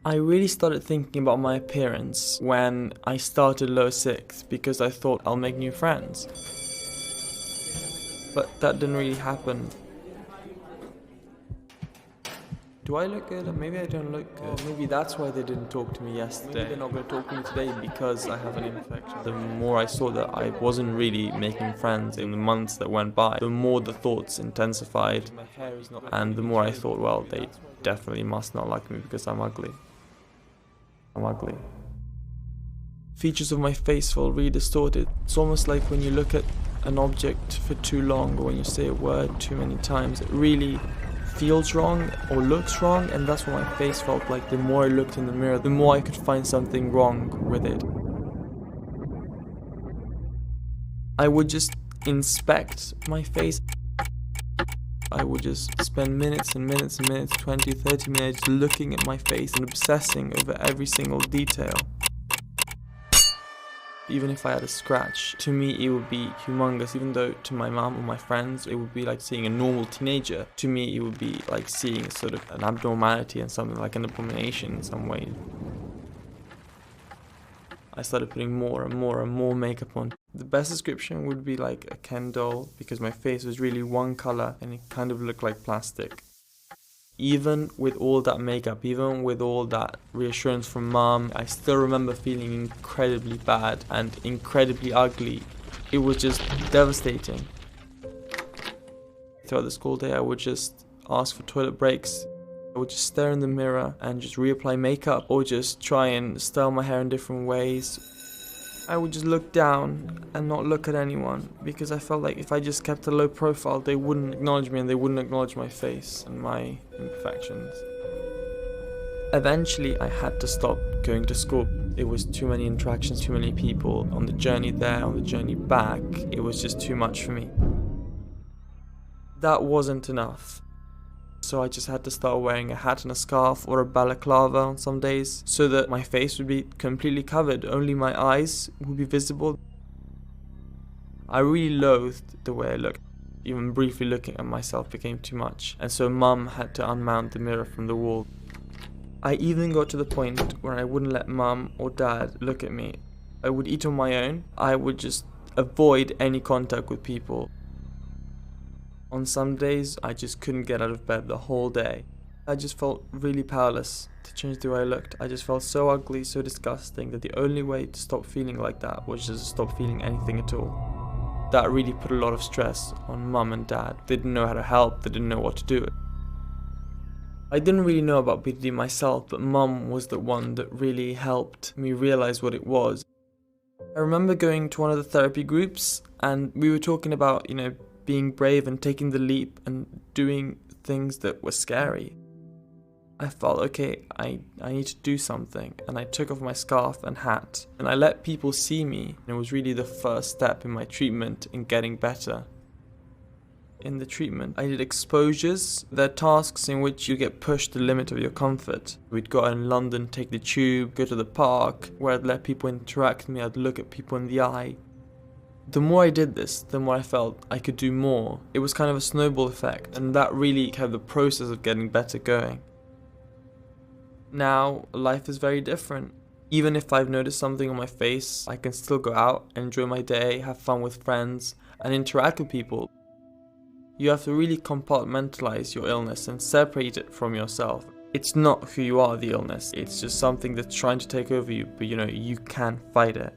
I really started thinking about my appearance when I started low sixth because I thought I'll make new friends. But that didn't really happen. Do I look good? Or maybe I don't look good. Or maybe that's why they didn't talk to me yesterday. Maybe they're not going to talk to me today because I have an infection. The more I saw that I wasn't really making friends in the months that went by, the more the thoughts intensified. And the more I thought, well, they definitely must not like me because I'm ugly. I'm ugly. Features of my face felt really distorted. It's almost like when you look at an object for too long, or when you say a word too many times, it really feels wrong or looks wrong, and that's what my face felt like. The more I looked in the mirror, the more I could find something wrong with it. I would just inspect my face. I would just spend minutes and minutes and minutes, 20, 30 minutes looking at my face and obsessing over every single detail. Even if I had a scratch, to me it would be humongous. Even though to my mom or my friends it would be like seeing a normal teenager, to me it would be like seeing sort of an abnormality and something like an abomination in some way. I started putting more and more and more makeup on. The best description would be like a Ken doll, because my face was really one color and it kind of looked like plastic. Even with all that makeup, even with all that reassurance from mom, I still remember feeling incredibly bad and incredibly ugly. It was just devastating. Throughout the school day, I would just ask for toilet breaks. I would just stare in the mirror and just reapply makeup, or just try and style my hair in different ways. I would just look down and not look at anyone, because I felt like if I just kept a low profile, they wouldn't acknowledge me and they wouldn't acknowledge my face and my imperfections. Eventually, I had to stop going to school. It was too many interactions, too many people. On the journey there, on the journey back, it was just too much for me. That wasn't enough. So I just had to start wearing a hat and a scarf or a balaclava on some days, so that my face would be completely covered, only my eyes would be visible. I really loathed the way I looked. Even briefly looking at myself became too much, and so mum had to unmount the mirror from the wall. I even got to the point where I wouldn't let mum or dad look at me. I would eat on my own. I would just avoid any contact with people. On some days, I just couldn't get out of bed the whole day. I just felt really powerless to change the way I looked. I just felt so ugly, so disgusting, that the only way to stop feeling like that was just to stop feeling anything at all. That really put a lot of stress on mum and dad. They didn't know how to help, they didn't know what to do. I didn't really know about BDD myself, but mum was the one that really helped me realize what it was. I remember going to one of the therapy groups, and we were talking about, being brave and taking the leap and doing things that were scary. I felt, okay, I need to do something, and I took off my scarf and hat and I let people see me. And it was really the first step in my treatment in getting better. In the treatment, I did exposures. They're tasks in which you get pushed to the limit of your comfort. We'd go out in London, take the tube, go to the park, where I'd let people interact with me, I'd look at people in the eye. The more I did this, the more I felt I could do more. It was kind of a snowball effect, and that really kept the process of getting better going. Now, life is very different. Even if I've noticed something on my face, I can still go out, enjoy my day, have fun with friends, and interact with people. You have to really compartmentalize your illness and separate it from yourself. It's not who you are, the illness. It's just something that's trying to take over you, but you can fight it.